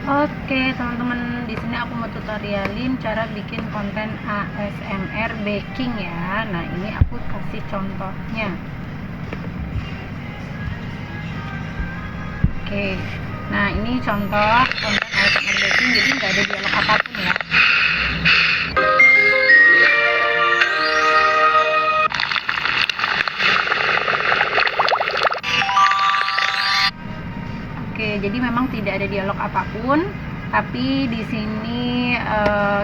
Oke, teman-teman, di sini aku mau tutorialin cara bikin konten ASMR baking ya. Nah, ini aku kasih contohnya. Oke. Nah, ini contoh konten ASMR baking, jadi nggak ada dialog apapun ya. Oke, jadi memang tidak ada dialog apapun, tapi di sini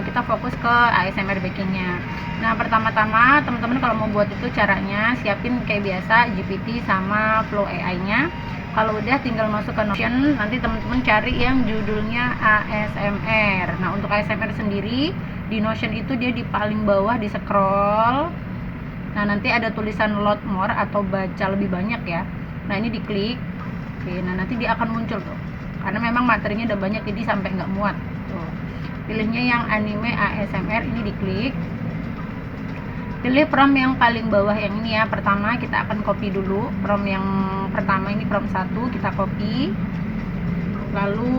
kita fokus ke ASMR bakingnya. Nah, pertama-tama teman-teman kalau mau buat itu caranya siapin kayak biasa GPT sama Flow AI-nya. Kalau udah tinggal masuk ke Notion, nanti teman-teman cari yang judulnya ASMR. Nah, untuk ASMR sendiri di Notion itu dia di paling bawah di scroll. Nah, nanti ada tulisan load more atau baca lebih banyak ya. Nah, ini diklik. Oke, nah nanti dia akan muncul tuh. Karena memang materinya udah banyak jadi sampai nggak muat. Tuh. Pilihnya yang anime ASMR, ini diklik. Pilih prompt yang paling bawah yang ini ya. Pertama kita akan copy dulu. Prompt yang pertama ini prompt 1 kita copy. Lalu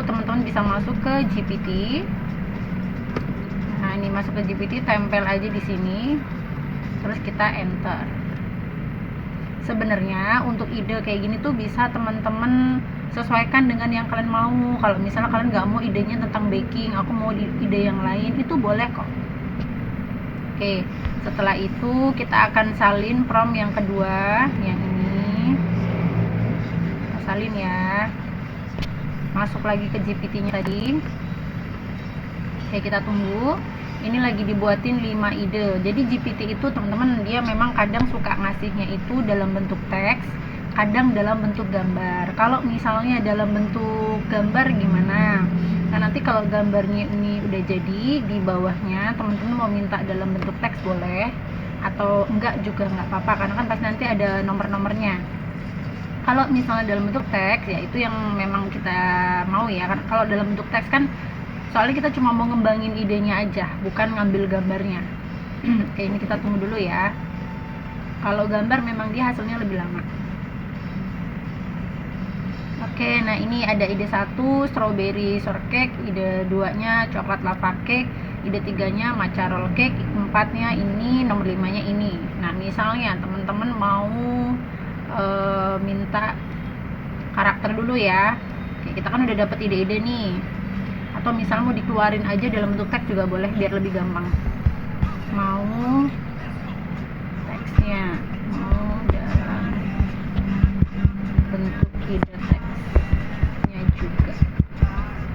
teman-teman bisa masuk ke GPT. Nah, ini masuk ke GPT, tempel aja di sini. Terus kita enter. Sebenarnya untuk ide kayak gini tuh bisa teman-teman sesuaikan dengan yang kalian mau. Kalau misalnya kalian nggak mau idenya tentang baking, aku mau ide yang lain, itu boleh kok. Oke, setelah itu kita akan salin prompt yang kedua, yang ini kita salin ya. Masuk lagi ke GPT-nya tadi. Oke, kita tunggu. Ini lagi dibuatin 5 ide. Jadi GPT itu teman-teman dia memang kadang suka ngasihnya itu dalam bentuk teks, kadang dalam bentuk gambar. Kalau misalnya dalam bentuk gambar gimana? Nah, nanti kalau gambarnya ini udah jadi, di bawahnya teman-teman mau minta dalam bentuk teks boleh, atau enggak juga nggak apa-apa, karena kan pasti nanti ada nomor-nomornya. Kalau misalnya dalam bentuk teks ya itu yang memang kita mau ya. Karena kalau dalam bentuk teks kan soalnya kita cuma mau ngembangin idenya aja, bukan ngambil gambarnya. Oke, ini kita tunggu dulu ya. Kalau gambar memang dia hasilnya lebih lama. Oke, nah ini ada ide 1 strawberry shortcake, ide 2-nya coklat lava cake, ide 3-nya matcha roll cake, 4-nya ini, nomor 5-nya ini. Nah, misalnya teman-teman mau minta karakter dulu ya. Oke, kita kan udah dapet ide-ide nih. Atau misalnya mau dikeluarin aja dalam bentuk teks juga boleh biar lebih gampang. Mau teksnya mau dalam bentuk ide teksnya juga.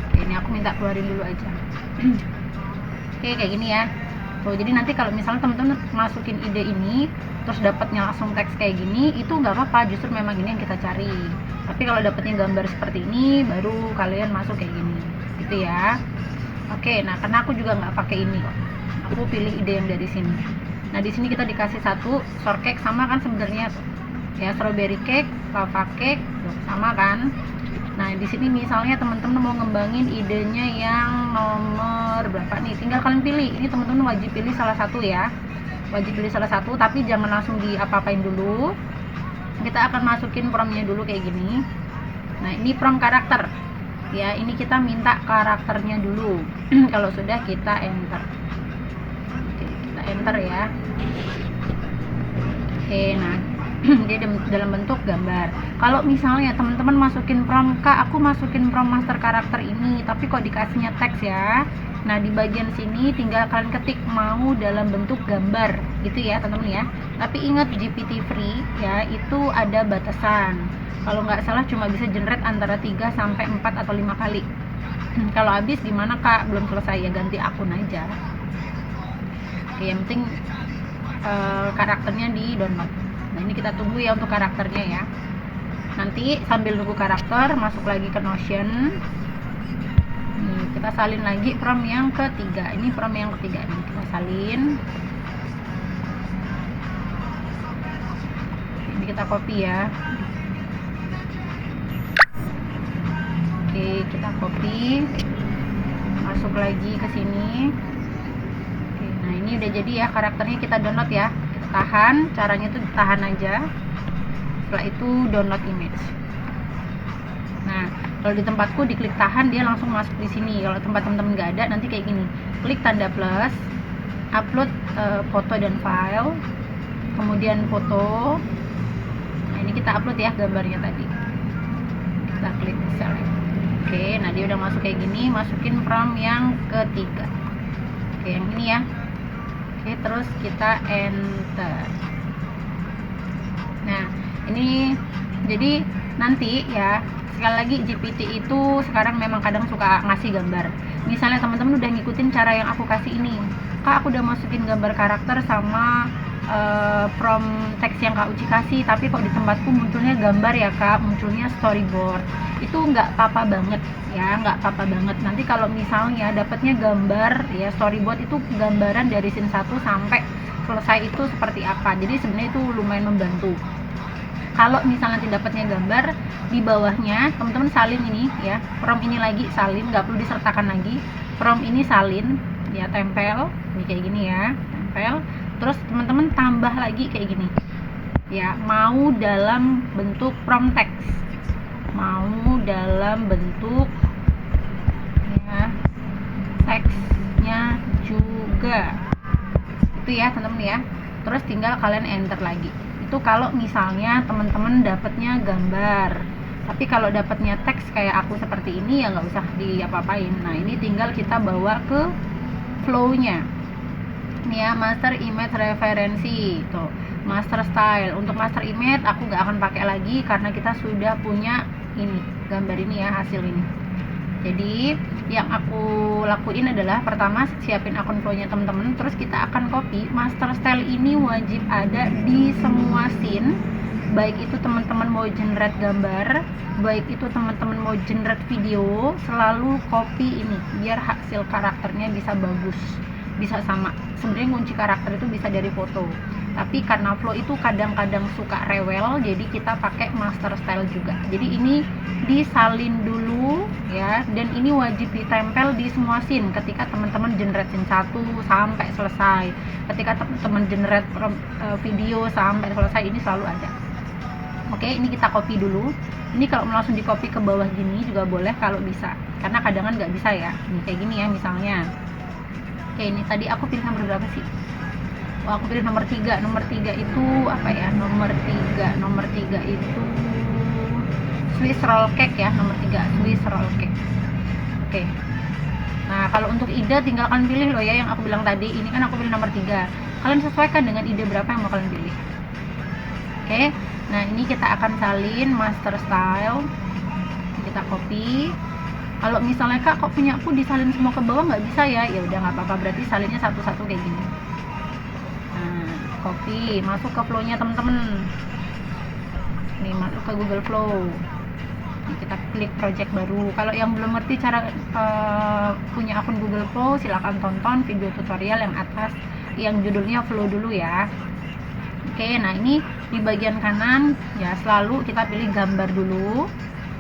Oke, ini aku minta keluarin dulu aja. Oke, kayak gini ya. Tuh, jadi nanti kalau misalnya teman-teman masukin ide ini terus dapatnya langsung teks kayak gini, itu nggak apa-apa, justru memang ini yang kita cari. Tapi kalau dapatnya gambar seperti ini baru kalian masuk kayak gini gitu ya. Oke, nah karena aku juga nggak pakai ini kok, aku pilih ide yang dari sini. Nah, di sini kita dikasih 1 shortcake, sama kan sebenarnya ya, strawberry cake, lava cake, sama kan. Nah, di sini misalnya teman-teman mau ngembangin idenya yang nomor berapa nih, tinggal kalian pilih. Ini teman-teman wajib pilih salah satu ya, wajib pilih salah satu, tapi jangan langsung diapa-apain dulu. Kita akan masukin promptnya dulu kayak gini. Nah, ini prompt karakter ya, ini kita minta karakternya dulu. Kalau sudah kita enter. Oke, kita enter ya. Oke, nah dia dalam bentuk gambar. Kalau misalnya teman-teman masukin prompt, Kak, aku masukin prompt master karakter ini tapi kok dikasihnya teks ya. Nah, di bagian sini tinggal kalian ketik mau dalam bentuk gambar gitu ya teman-teman ya. Tapi ingat GPT free ya, itu ada batasan. Kalau nggak salah cuma bisa generate antara 3 sampai 4 atau 5 kali. Kalau habis gimana, Kak? Belum selesai ya, ganti akun aja. Oke, yang penting karakternya di download. Nah, ini kita tunggu ya untuk karakternya ya. Nanti sambil nunggu karakter, masuk lagi ke Notion. Nih, kita salin lagi prompt yang ketiga. Ini prompt yang ketiga nih, kita salin. Ini kita copy ya. Oke, kita copy, masuk lagi ke sini. Oke, nah ini udah jadi ya karakternya, kita download ya. Kita tahan, caranya tuh ditahan aja. Setelah itu download image. Nah, Kalau di tempatku diklik tahan dia langsung masuk di sini. Kalau tempat teman-teman nggak ada nanti kayak gini, klik tanda plus, upload foto dan file, kemudian foto. Nah ini kita upload ya gambarnya tadi, kita klik select. Oke, nah dia udah masuk kayak gini. Masukin prompt yang ketiga, oke yang ini ya. Oke, terus kita enter. Nah ini jadi nanti ya, sekali lagi GPT itu sekarang memang kadang suka ngasih gambar. Misalnya teman-teman udah ngikutin cara yang aku kasih ini, Kak aku udah masukin gambar karakter sama prompt teks yang Kak Uci kasih, tapi kok di tempatku munculnya gambar ya Kak, munculnya storyboard. Itu nggak apa-apa banget ya, nggak apa-apa banget. Nanti kalau misalnya dapatnya gambar ya, storyboard itu gambaran dari scene 1 sampai selesai itu seperti apa, jadi sebenarnya itu lumayan membantu. Kalau misalnya nanti dapatnya gambar, di bawahnya teman-teman salin ini ya, prompt ini lagi salin, nggak perlu disertakan lagi, prompt ini salin ya, tempel ini kayak gini ya, tempel. Terus teman-teman tambah lagi kayak gini ya, mau dalam bentuk prompt text, mau dalam bentuk ya teksnya juga, itu ya teman-teman ya. Terus tinggal kalian enter lagi. Itu kalau misalnya teman-teman dapatnya gambar. Tapi kalau dapatnya teks kayak aku seperti ini ya nggak usah diapa-apain. Nah ini tinggal kita bawa ke flow-nya. Ini ya, master image referensi tuh, master style. Untuk master image aku nggak akan pakai lagi karena kita sudah punya ini gambar ini ya, hasil ini. Jadi yang aku lakuin adalah pertama siapin akun flow-nya teman-teman, terus kita akan copy. Master style ini wajib ada di semua scene, baik itu teman-teman mau generate gambar, baik itu teman-teman mau generate video, selalu copy ini biar hasil karakternya bisa bagus, bisa sama. Sebenarnya kunci karakter itu bisa dari foto, tapi karena flow itu kadang-kadang suka rewel, jadi kita pakai master style juga. Jadi ini disalin dulu ya, dan ini wajib ditempel di semua scene ketika teman-teman generate scene 1 sampai selesai, ketika teman-teman generate video sampai selesai, ini selalu ada. Oke, ini kita copy dulu. Ini kalau langsung di copy ke bawah gini juga boleh kalau bisa, karena kadang nggak bisa ya. Ini kayak gini ya misalnya. Oke, ini tadi aku pilih nomor berapa sih? Oh, aku pilih nomor 3. Nomor 3 itu apa ya? Nomor 3 itu Swiss roll cake ya, nomor 3 Swiss roll cake. Oke. Nah, kalau untuk ide tinggal kalian pilih loh ya yang aku bilang tadi. Ini kan aku pilih nomor 3. Kalian sesuaikan dengan ide berapa yang mau kalian pilih. Oke. Nah, ini kita akan salin master style. Kita copy. Kalau misalnya Kak kok punya aku disalin semua ke bawah nggak bisa ya, ya udah nggak apa-apa, berarti salinnya satu-satu kayak gini. Nah, copy masuk ke flow-nya temen-temen. Nih masuk ke Google Flow. Ini kita klik project baru. Kalau yang belum ngerti cara punya akun Google Flow, silahkan tonton video tutorial yang atas yang judulnya Flow dulu ya. Oke, nah ini di bagian kanan ya selalu kita pilih gambar dulu.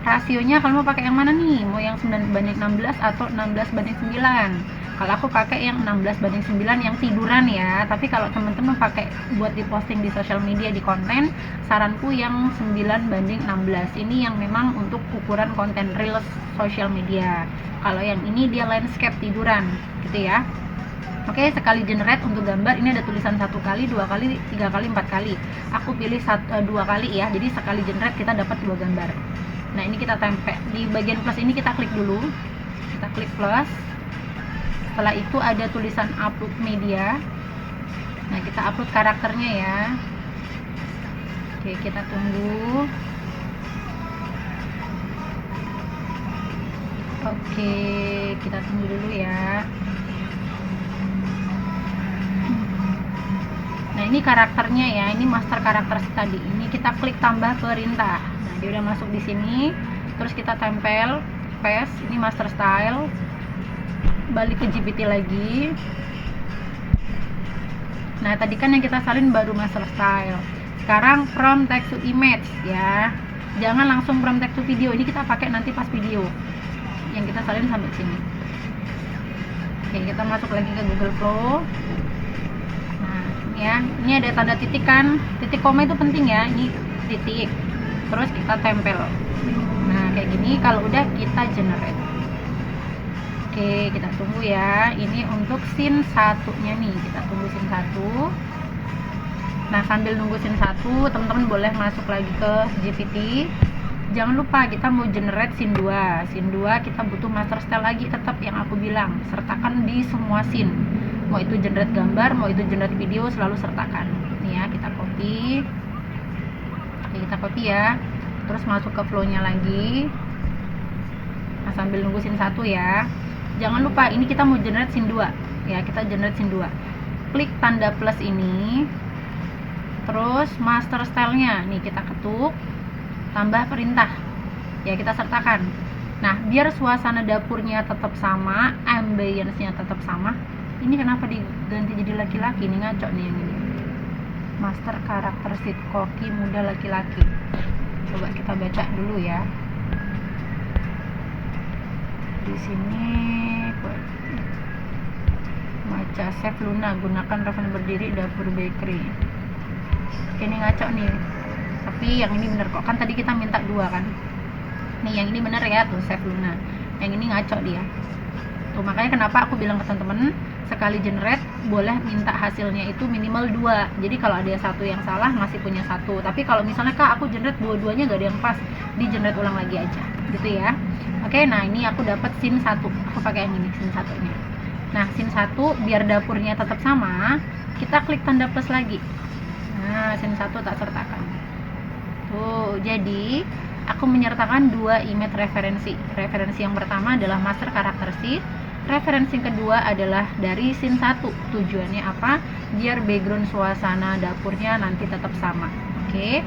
Rasionya kalau mau pakai yang mana nih? Mau yang 9:16 atau 16:9? Kalau aku pakai yang 16:9 yang tiduran ya. Tapi kalau teman-teman pakai buat diposting di sosial media, di konten, saranku yang 9:16. Ini yang memang untuk ukuran konten reels sosial media. Kalau yang ini dia landscape tiduran gitu ya. Oke, sekali generate untuk gambar ini ada tulisan 1 kali, 2 kali, 3 kali, 4 kali. Aku pilih 2 kali ya. Jadi sekali generate kita dapat 2 gambar. Nah, ini kita tempel di bagian plus ini, kita klik dulu. Kita klik plus. Setelah itu ada tulisan upload media. Nah, kita upload karakternya ya. Oke, kita tunggu. Oke, kita tunggu dulu ya. Nah, ini karakternya ya. Ini master karakter tadi. Ini kita klik tambah perintah. Dia udah masuk di sini, terus kita tempel paste. Ini master style, balik ke GPT lagi. Nah, tadi kan yang kita salin baru master style. Sekarang from text to image ya, jangan langsung from text to video. Ini kita pakai nanti pas video yang kita salin sampai sini. Oke, kita masuk lagi ke Google Flow. Nah, ya, ini ada tanda titik kan, titik koma itu penting ya. Ini titik, terus kita tempel. Nah, kayak gini. Kalau udah kita generate. Oke, kita tunggu ya. Ini untuk scene satunya nih, kita tunggu scene 1. Nah, sambil nunggu scene 1, teman-teman boleh masuk lagi ke GPT. Jangan lupa kita mau generate scene 2. Scene 2 kita butuh master style lagi, tetap yang aku bilang, sertakan di semua scene. Mau itu generate gambar, mau itu generate video, selalu sertakan. Nih ya, kita copy. Oke, kita copy ya. Terus masuk ke flow-nya lagi. Nah, sambil nunggu scene 1 ya. Jangan lupa ini kita mau generate scene 2. Ya, kita generate scene 2. Klik tanda plus ini. Terus master style-nya nih kita ketuk, tambah perintah. Ya, kita sertakan. Nah, biar suasana dapurnya tetap sama, ambience-nya tetap sama. Ini kenapa diganti jadi laki-laki? Nih ngaco nih yang ini. Master karakter sheet koki muda laki-laki. Coba kita baca dulu ya. Di sini baca Chef Luna, gunakan referensi berdiri dapur bakery. Oke, ini ngaco nih, tapi yang ini bener kok, kan tadi kita minta 2 kan. Nih yang ini bener ya, tuh Chef Luna. Yang ini ngaco dia tuh. Makanya kenapa aku bilang ke teman-teman, sekali generate boleh minta hasilnya itu minimal 2. Jadi kalau ada satu yang salah masih punya 1. Tapi kalau misalnya Kak aku generate dua-duanya gak ada yang pas, di generate ulang lagi aja gitu ya. Oke, nah ini aku dapat scene 1. Aku pakai yang ini, scene 1-nya. Nah, scene 1 biar dapurnya tetap sama, kita klik tanda plus lagi. Nah, scene 1 tak sertakan. Tuh, jadi aku menyertakan 2 image referensi. Referensi yang pertama adalah master karakter sheet. Referensi yang kedua adalah dari scene 1. Tujuannya apa? Biar background suasana dapurnya nanti tetap sama. Oke.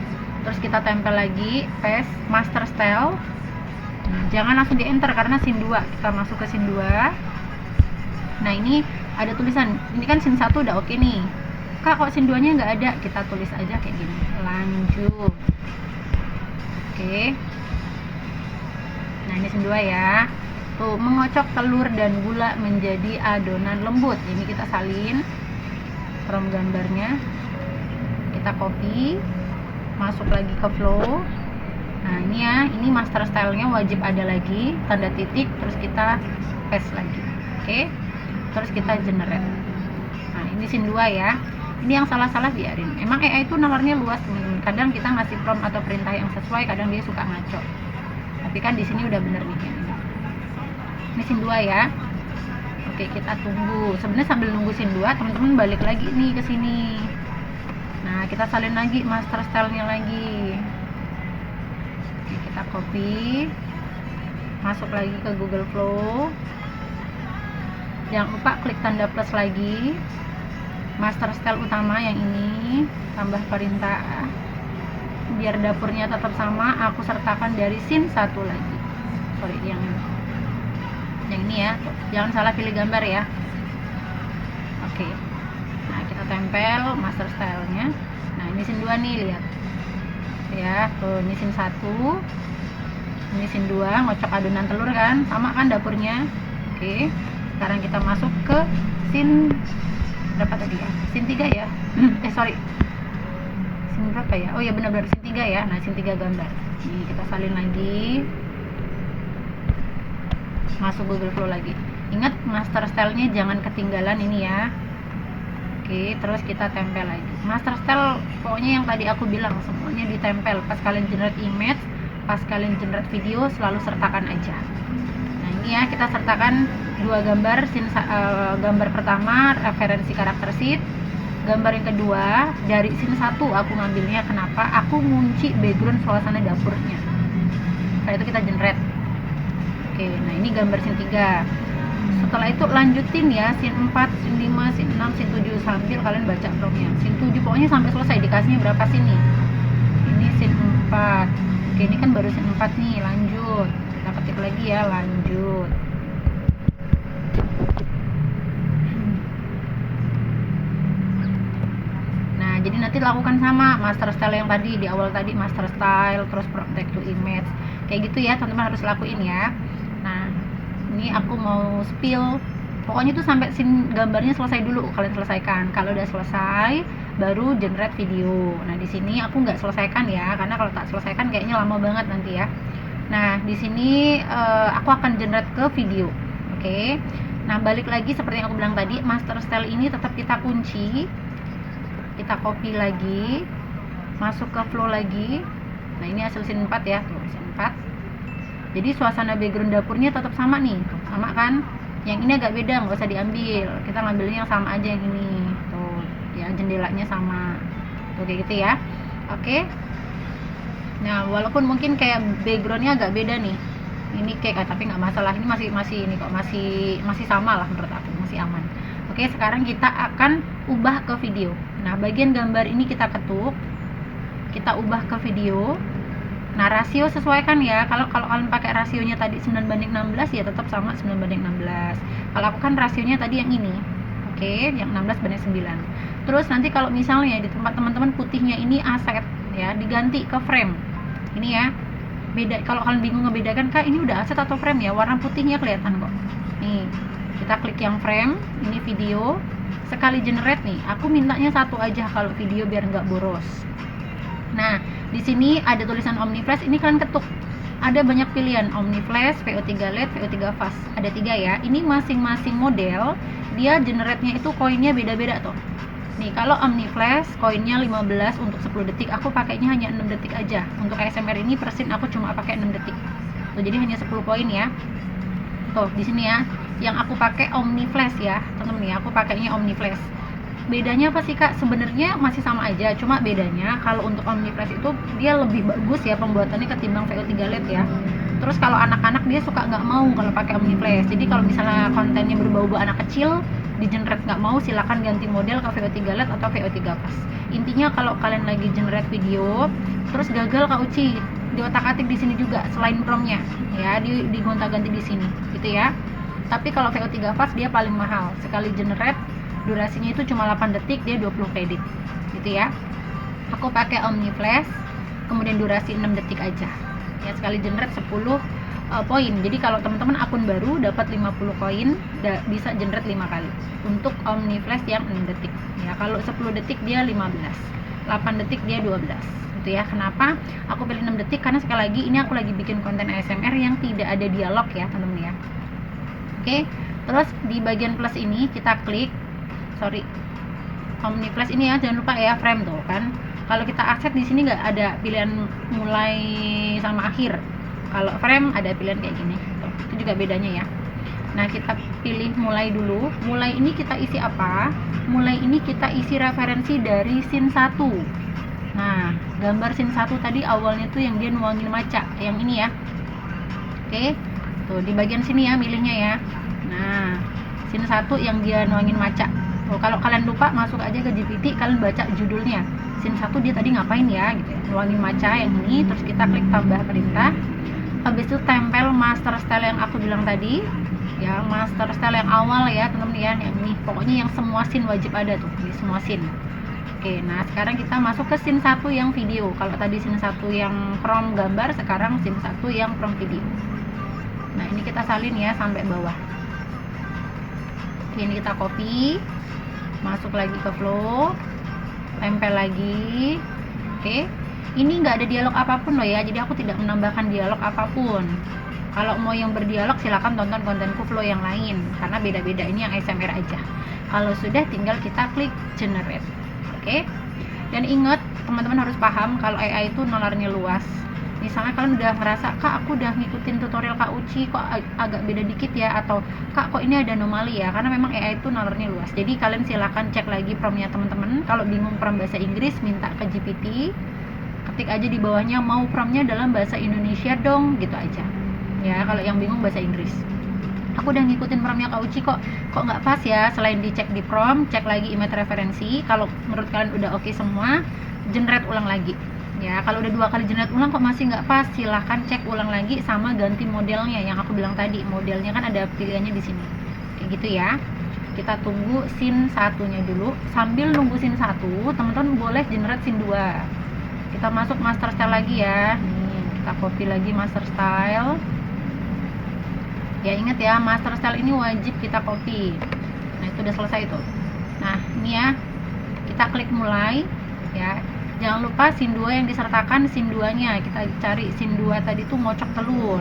Terus kita tempel lagi, paste master style. Nah, jangan langsung di enter karena scene 2. Kita masuk ke scene 2. Nah, ini ada tulisan. Ini kan scene 1 udah oke nih. Kak, kok scene 2-nya nggak ada? Kita tulis aja kayak gini. Lanjut. Oke. Nah, ini scene 2 ya. Tuh, mengocok telur dan gula menjadi adonan lembut. Ini kita salin from gambarnya. Kita copy. Masuk lagi ke flow. Nah, ini ya, ini master style-nya wajib ada lagi, tanda titik, terus kita paste lagi. Oke. Terus kita generate. Nah, ini scene 2 ya. Ini yang salah-salah biarin. Emang AI itu nalarnya luas, teman-teman. Kadang kita ngasih prompt atau perintah yang sesuai, kadang dia suka ngaco. Tapi kan di sini udah bener nih ini. Ini scene 2 ya. Oke, kita tunggu. Sebenarnya sambil nunggu scene 2, teman-teman balik lagi nih ke sini. Nah, kita salin lagi master style-nya lagi. Oke, kita copy. Masuk lagi ke Google Flow. Jangan lupa klik tanda plus lagi. Master style utama yang ini, tambah perintah. Biar dapurnya tetap sama, aku sertakan dari scene 1 lagi. Sorry, yang ini ya. Tuh, jangan salah pilih gambar ya. Oke. Nah, kita tempel master style-nya. Nah, ini scene 2 nih, lihat. Ya, tuh ini scene 1. Ini scene 2, ngocok adonan telur kan? Sama kan dapurnya. Oke. Sekarang kita masuk ke scene berapa tadi ya? Scene 3 ya? Sorry. Scene berapa ya? Oh ya, benar-benar scene 3 ya. Nah, scene 3 gambar. Nih, kita salin lagi. Masuk Google Flow lagi. Ingat master style-nya jangan ketinggalan ini ya. Oke, terus kita tempel lagi. Master style pokoknya yang tadi aku bilang semuanya ditempel. Pas kalian generate image, pas kalian generate video selalu sertakan aja. Nah, ini ya kita sertakan 2 gambar. Gambar pertama referensi karakter sheet. Gambar yang kedua dari scene 1 aku ngambilnya, kenapa? Aku ngunci background suasana dapurnya. Setelah itu kita generate. Oke, nah ini gambar scene 3. Setelah itu lanjutin ya scene 4, scene 5, scene 6, scene 7 sambil kalian baca promptnya. Scene 7 pokoknya sampai selesai, dikasihnya berapa scene nih? Ini scene 4. Oke, ini kan baru scene 4 nih, lanjut. Kita ketik lagi ya, lanjut. Nah, jadi nanti lakukan sama master style yang tadi, di awal tadi master style, terus protect to image. Kayak gitu ya, teman-teman harus lakuin ya. Nah, ini aku mau spill. Pokoknya tuh sampai scene gambarnya selesai dulu kalian selesaikan. Kalau udah selesai, baru generate video. Nah, di sini aku nggak selesaikan ya, karena kalau tak selesaikan kayaknya lama banget nanti ya. Nah, di sini aku akan generate ke video. Oke. Nah, balik lagi seperti yang aku bilang tadi, master style ini tetap kita kunci. Kita copy lagi, masuk ke flow lagi. Nah, ini hasil scene 4 ya, tuh scene 4. Jadi suasana background dapurnya tetap sama nih, sama kan? Yang ini agak beda, nggak usah diambil. Kita ngambilnya yang sama aja yang ini. Tuh, ya jendelanya sama. Tuh kayak gitu ya. Oke. Nah, walaupun mungkin kayak backgroundnya agak beda nih. Ini kayak tapi nggak masalah. Ini masih ini kok masih sama lah menurut aku, masih aman. Oke, sekarang kita akan ubah ke video. Nah, bagian gambar ini kita ketuk. Kita ubah ke video. Nah, rasio sesuaikan ya. Kalau kalian pakai rasionya tadi 9:16 ya tetap sama 9:16. Kalau aku kan rasionya tadi yang ini. Oke, yang 16:9. Terus nanti kalau misalnya di tempat teman-teman putihnya ini aset ya, diganti ke frame. Ini ya. Beda kalau kalian bingung ngebedakan Kak, ini udah aset atau frame ya? Warna putihnya kelihatan kok. Nih, kita klik yang frame, ini video. Sekali generate nih, aku mintanya satu aja kalau video biar nggak boros. Nah, di sini ada tulisan OmniFlash, ini kalian ketuk. Ada banyak pilihan, OmniFlash, VO3 LED, VO3 Fast. Ada 3 ya. Ini masing-masing model, dia generate-nya itu koinnya beda-beda tuh. Nih, kalau OmniFlash koinnya 15 untuk 10 detik, aku pakainya hanya 6 detik aja. Untuk ASMR ini persin aku cuma pakai 6 detik. Tuh, jadi hanya 10 poin ya. Tuh, di sini ya. Yang aku pakai OmniFlash ya, teman-teman ya. Aku pakainya OmniFlash. Bedanya apa sih Kak? Sebenarnya masih sama aja, cuma bedanya kalau untuk OmniFlash itu dia lebih bagus ya pembuatannya ketimbang VO3 LED ya. Terus kalau anak-anak dia suka nggak mau kalau pakai OmniFlash. Jadi kalau misalnya kontennya berbau-bau anak kecil, di generate nggak mau, silakan ganti model ke VO3 LED atau VO3 Fast. Intinya kalau kalian lagi generate video, terus gagal Kak Uci, di otak-atik di sini juga selain promnya ya, digonta-ganti di sini, gitu ya. Tapi kalau VO3 Fast dia paling mahal. Sekali generate durasinya itu cuma 8 detik, dia 20 kredit gitu ya. Aku pakai OmniFlash, kemudian durasi 6 detik aja ya, sekali generate 10 poin. Jadi kalau teman-teman akun baru dapat 50 koin, bisa generate 5 kali untuk OmniFlash yang 6 detik ya. Kalau 10 detik dia 15, 8 detik dia 12 gitu ya. Kenapa aku pilih 6 detik? Karena sekali lagi ini aku lagi bikin konten ASMR yang tidak ada dialog ya teman-teman ya. Oke, terus di bagian plus ini kita klik, OmniFlash ini ya, jangan lupa ya frame tuh kan. Kalau kita aset di sini nggak ada pilihan mulai sama akhir. Kalau frame ada pilihan kayak gini. Tuh, itu juga bedanya ya. Nah, kita pilih mulai dulu. Mulai ini kita isi apa? Mulai ini kita isi referensi dari scene 1. Nah, gambar scene 1 tadi awalnya tuh yang dia nuangin maca, yang ini ya. Oke. Tuh di bagian sini ya milihnya ya. Nah, scene 1 yang dia nuangin maca. Oh, kalau kalian lupa, masuk aja ke GPT, kalian baca judulnya. Scene 1 dia tadi ngapain ya gitu ya. Nuangin maca yang ini, terus kita klik tambah perintah. Habis itu tempel master style yang aku bilang tadi. Ya, master style yang awal ya, teman-teman ya, yang ini. Pokoknya yang semua scene wajib ada tuh, di semua scene. Oke, nah sekarang kita masuk ke scene 1 yang video. Kalau tadi scene 1 yang from gambar, sekarang scene 1 yang from video. Nah, ini kita salin ya sampai bawah. Oke, ini kita copy. Masuk lagi ke flow, tempel lagi. Oke, ini nggak ada dialog apapun loh ya, jadi aku tidak menambahkan dialog apapun. Kalau mau yang berdialog silakan tonton kontenku flow yang lain, karena beda-beda, ini yang ASMR aja. Kalau sudah tinggal kita klik generate. Oke, dan ingat teman-teman harus paham kalau AI itu nalarnya luas. Misalnya kalian udah ngerasa, Kak aku udah ngikutin tutorial Kak Uci kok agak beda dikit ya, atau Kak kok ini ada anomali ya, karena memang AI itu nalarnya luas. Jadi kalian silahkan cek lagi promnya teman-teman. Kalau bingung prom bahasa Inggris, minta ke GPT, ketik aja di bawahnya mau promnya dalam bahasa Indonesia dong, gitu aja ya. Kalau yang bingung bahasa Inggris, aku udah ngikutin promnya Kak Uci kok nggak pas ya. Selain dicek di prom, cek lagi image referensi. Kalau menurut kalian udah oke semua, generate ulang lagi ya. Kalau udah 2 kali generate ulang kok masih nggak pas, silahkan cek ulang lagi sama ganti modelnya yang aku bilang tadi. Modelnya kan ada pilihannya di sini kayak gitu ya. Kita tunggu scene 1-nya dulu. Sambil nunggu scene 1, teman-teman boleh generate scene 2. Kita masuk master style lagi ya. Nih, kita copy lagi master style ya. Ingat ya, master style ini wajib kita copy. Nah, itu udah selesai tuh. Nah, ini ya, kita klik mulai ya. Jangan lupa scene 2 yang disertakan scene 2 nya, kita cari scene 2 tadi tuh ngocok telur.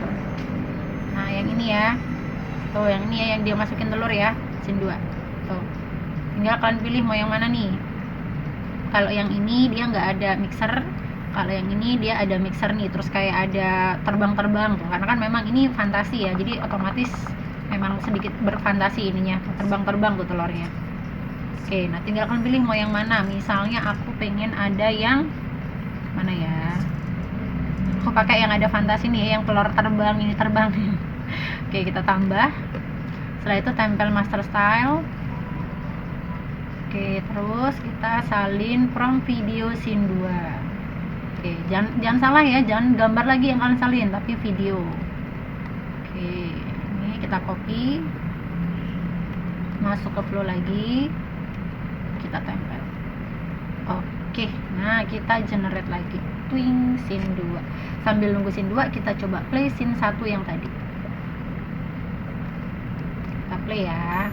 Nah yang ini ya, tuh yang ini ya, yang dia masukin telur ya, scene 2 tuh. Tinggal kalian pilih mau yang mana nih. Kalau yang ini dia nggak ada mixer, kalau yang ini dia ada mixer nih, terus kayak ada terbang-terbang tuh, karena kan memang ini fantasi ya, jadi otomatis memang sedikit berfantasi ininya, terbang-terbang tuh telurnya. Oke, nah tinggal kalian pilih mau yang mana. Misalnya aku pengen ada yang mana ya, aku pakai yang ada fantasi nih, yang telur terbang, ini terbang. Oke, kita tambah. Setelah itu tempel master style. Oke, terus kita salin from video scene 2. Oke, jangan salah ya, jangan gambar lagi yang kalian salin, tapi video. Oke, ini kita copy, masuk ke flow lagi, kita tempel. Oke, nah kita generate lagi twing scene 2. Sambil nunggu scene 2, kita coba play scene 1 yang tadi. Kita play ya.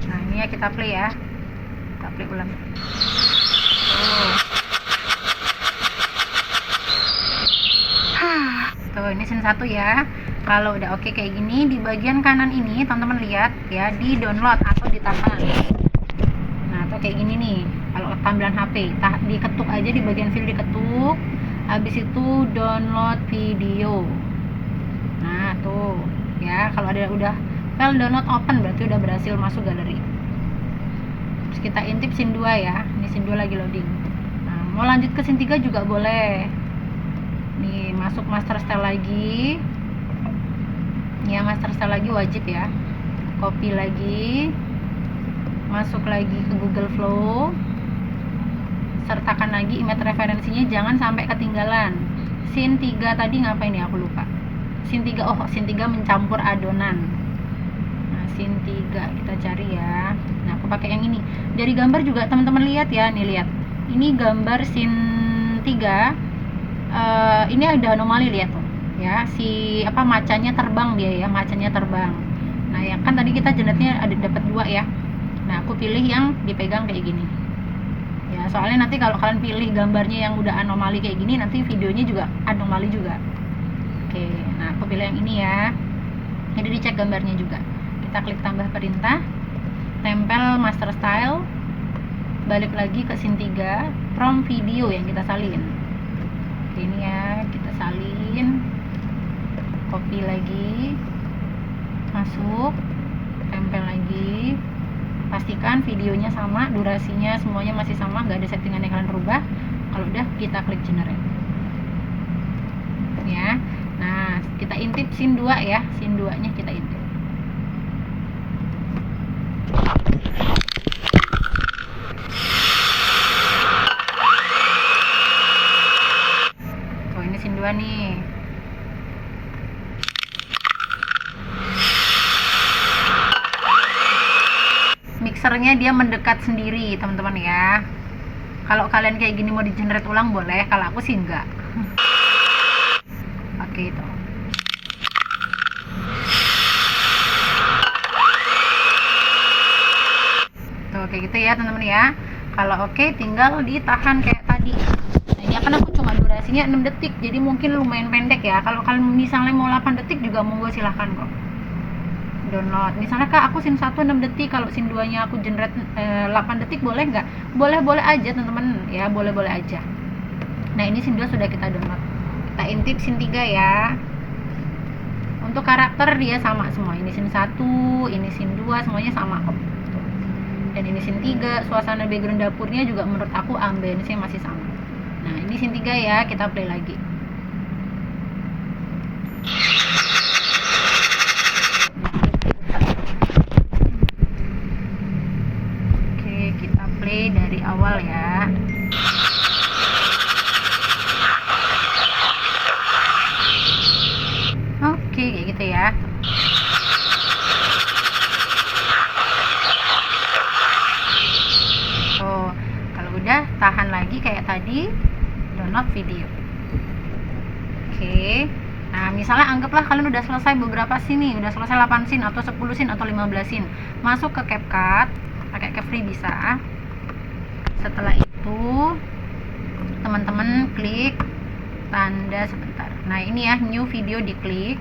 Nah ini ya, kita play ya, kita play ulang. Tuh ini scene 1 ya. Kalau udah oke kayak gini, di bagian kanan ini teman-teman lihat ya, di download atau ditahan. Nah tuh kayak gini nih, kalau tampilan HP diketuk aja di bagian file, diketuk, habis itu download video. Nah tuh ya, kalau ada udah file download open berarti udah berhasil masuk galeri. Terus kita intip scene 2 ya, ini scene 2 lagi loading. Nah mau lanjut ke scene 3 juga boleh nih, masuk master style lagi ya, master style lagi wajib ya, copy lagi, masuk lagi ke Google Flow, sertakan lagi image referensinya, jangan sampai ketinggalan. Scene 3 tadi ngapain ya, aku lupa. Scene 3, oh scene 3 mencampur adonan. Nah scene 3 kita cari ya. Nah aku pakai yang ini, dari gambar juga teman-teman lihat ya, nih lihat, ini gambar scene 3. Ini ada anomali, lihat tuh ya, si apa, macanya terbang dia ya, macanya terbang. Nah yang kan tadi kita generate-nya ada dapat 2 ya. Nah aku pilih yang dipegang kayak gini ya, soalnya nanti kalau kalian pilih gambarnya yang udah anomali kayak gini, nanti videonya juga anomali juga. Oke, nah aku pilih yang ini ya, jadi dicek gambarnya juga. Kita klik tambah perintah, tempel master style, balik lagi ke scene 3 from video yang kita salin. Oke, ini ya, kita salin, copy lagi, masuk, tempel lagi, pastikan videonya sama, durasinya semuanya masih sama, nggak ada settingan yang kalian rubah. Kalau udah, kita klik generate ya. Nah kita intip scene 2 ya, scene 2 nya kita intip. Oh ini scene 2 nih. Mixernya dia mendekat sendiri teman-teman ya. Kalau kalian kayak gini mau di generate ulang boleh, kalau aku sih enggak. Oke itu. Tuh kayak gitu ya teman-teman ya. Kalau oke tinggal ditahan kayak tadi. Nah ini kan aku cuma durasinya 6 detik, jadi mungkin lumayan pendek ya. Kalau kalian misalnya mau 8 detik juga monggo silahkan kok. Download misalnya kak aku scene 1 6 detik, kalau scene 2 nya aku generate 8 detik, boleh nggak? Boleh aja teman-teman ya, boleh aja. Nah ini scene 2 sudah kita download, kita intip scene 3 ya. Untuk karakter dia sama semua, ini scene 1, ini scene 2, semuanya sama kok. Dan ini scene 3, suasana background dapurnya juga menurut aku ambience masih sama. Nah ini scene 3 ya, kita play lagi. Dari awal ya. Oke kayak gitu ya. Oh kalau udah, tahan lagi kayak tadi, download video. Oke Nah, misalnya anggaplah kalian udah selesai beberapa scene nih, udah selesai 8 scene atau 10 scene atau 15 scene. Masuk ke CapCut, pakai Capfree bisa. Setelah itu teman-teman klik tanda sebentar. Nah, ini ya, new video diklik.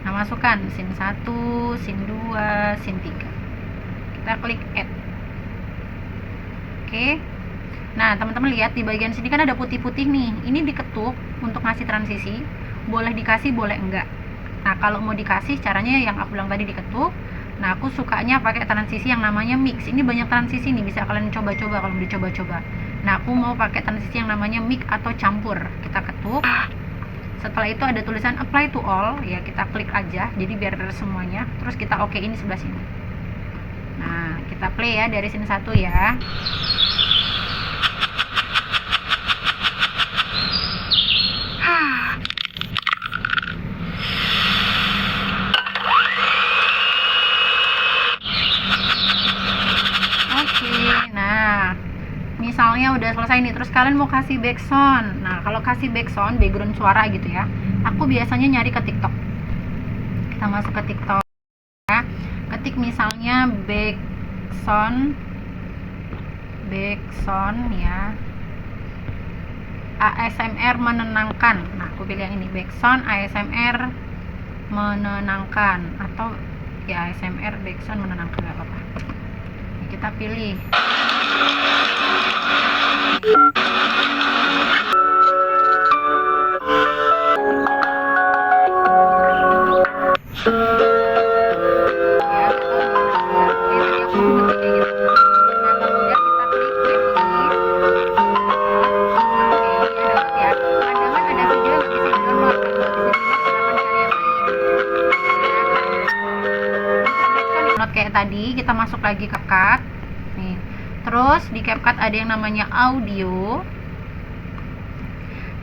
Nah, masukkan scene 1, scene 2, scene 3. Kita klik add. Oke. Nah, teman-teman lihat di bagian sini kan ada putih-putih nih. Ini diketuk untuk ngasih transisi. Boleh dikasih, boleh enggak. Nah, kalau mau dikasih caranya yang aku bilang tadi diketuk. Nah, aku sukanya pakai transisi yang namanya mix. Ini banyak transisi nih, bisa kalian coba-coba kalau mau dicoba-coba. Nah, aku mau pakai transisi yang namanya mix atau campur. Kita ketuk. Setelah itu ada tulisan apply to all, ya kita klik aja. Jadi biar semuanya. Terus kita oke ini sebelah sini. Nah, kita play ya dari scene 1 ya. Nah, misalnya udah selesai nih, terus kalian mau kasih background. Nah, kalau kasih background suara gitu ya, aku biasanya nyari ke TikTok. Kita masuk ke TikTok ya, ketik misalnya background ya, ASMR menenangkan. Nah, aku pilih yang ini, background ASMR menenangkan, atau ya ASMR background menenangkan, gak apa-apa. Kita pilih. Kayak tadi, kita masuk lagi ke CapCut nih. Terus di CapCut ada yang namanya audio,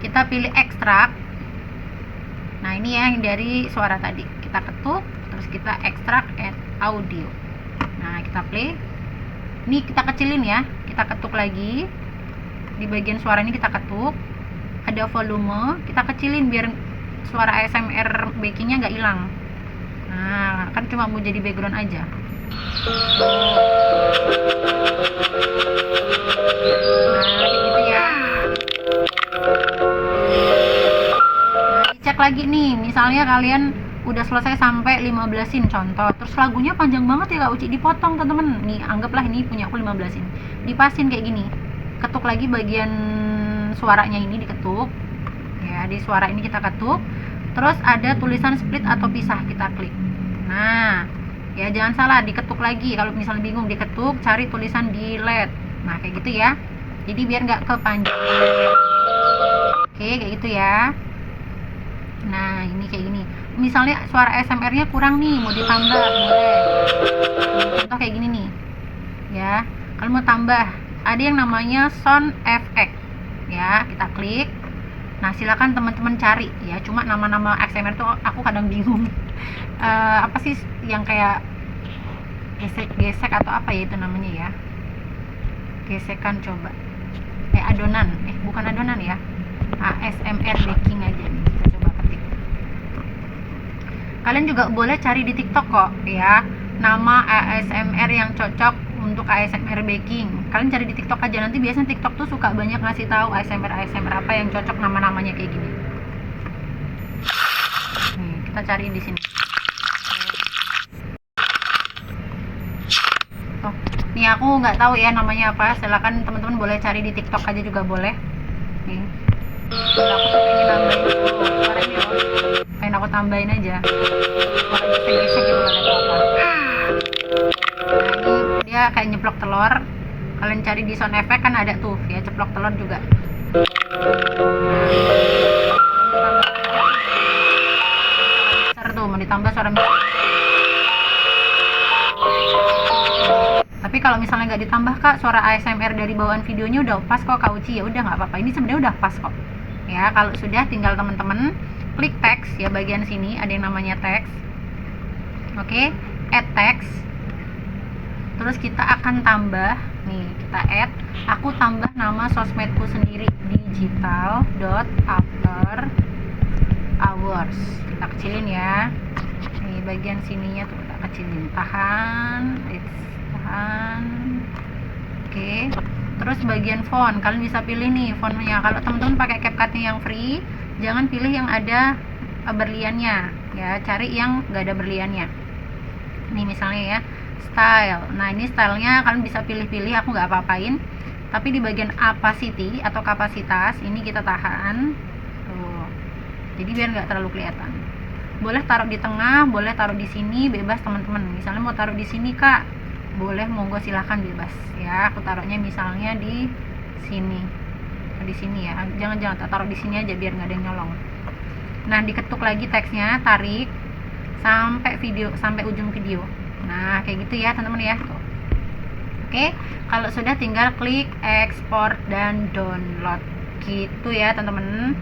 kita pilih ekstrak. Nah, ini ya yang dari suara tadi, kita ketuk, terus kita ekstrak add audio. Nah, kita play. Ini kita kecilin ya, kita ketuk lagi di bagian suara ini, kita ketuk, ada volume, kita kecilin biar suara ASMR bakingnya nggak hilang. Nah, kan cuma mau jadi background aja. Nah, kayak gitu ya. Nah, dicek lagi nih, misalnya kalian udah selesai sampai 15 scene contoh, terus lagunya panjang banget ya Kak Uci, dipotong teman-teman. Nih, anggaplah ini punya aku 15 scene. Dipasin kayak gini. Ketuk lagi bagian suaranya ini, diketuk. Ya, di suara ini kita ketuk. Terus ada tulisan split atau pisah, kita klik. Nah, ya jangan salah, diketuk lagi. Kalau misalnya bingung, diketuk, cari tulisan delete. Nah, kayak gitu ya. Jadi biar nggak kepanjangan. Oke, kayak gitu ya. Nah, ini kayak gini. Misalnya suara ASMR-nya kurang nih, mau ditambah, boleh. Contoh kayak gini nih. Ya, kalau mau tambah, ada yang namanya sound effect. Ya, kita klik. Nah, silakan teman-teman cari ya. Cuma nama-nama ASMR tuh aku kadang bingung. Apa sih yang kayak gesek atau apa ya itu namanya ya? Gesekan, coba. Adonan. Bukan adonan ya. ASMR baking aja nih. Kita coba ketik. Kalian juga boleh cari di TikTok kok ya. Nama ASMR yang cocok untuk ASMR baking. Kalian cari di TikTok aja, nanti biasanya TikTok tuh suka banyak ngasih tahu ASMR apa yang cocok, nama-namanya kayak gini. Nih, kita cari di sini. Oh, nih aku nggak tahu ya namanya apa. Silakan teman-teman boleh cari di TikTok aja juga boleh. Nih. Aku tuh pengen nambahin suaranya loh. Pengen aku tambahin aja. Suara gesek-gesek gitu kan atau apa. Nah, ini dia kayak nyeplok telur. Kalian cari di sound effect kan ada tuh ya, ceplok telur juga. Besar tuh, mau ditambah suara. Tapi kalau misalnya nggak ditambah Kak, suara ASMR dari bawaan videonya udah pas kok Kak Uci, ya udah nggak apa-apa. Ini sebenarnya udah pas kok. Ya, kalau sudah tinggal teman-teman klik teks ya, bagian sini ada yang namanya teks. Oke, add text. Terus kita akan tambah nih, kita add. Aku tambah nama sosmedku sendiri, digital.after hours. Kita kecilin ya, ini bagian sininya tuh kita kecilin, tahan. Oke, terus bagian font kalian bisa pilih nih fontnya. Kalau teman-teman pakai CapCut yang free, jangan pilih yang ada berliannya ya, cari yang gak ada berliannya. Ini misalnya ya, style. Nah ini stylenya kalian bisa pilih-pilih, aku nggak apa-apain. Tapi di bagian opacity atau kapasitas ini kita tahan tuh, jadi biar nggak terlalu kelihatan. Boleh taruh di tengah, boleh taruh di sini, bebas teman-teman. Misalnya mau taruh di sini kak, boleh, monggo silahkan, bebas ya. Aku taruhnya misalnya di sini, ya, jangan taruh di sini aja biar nggak ada yang nyolong. Nah diketuk lagi teksnya, tarik sampai ujung video. Nah kayak gitu ya teman-teman ya. Tuh. Oke, kalau sudah tinggal klik ekspor dan download gitu ya teman-teman.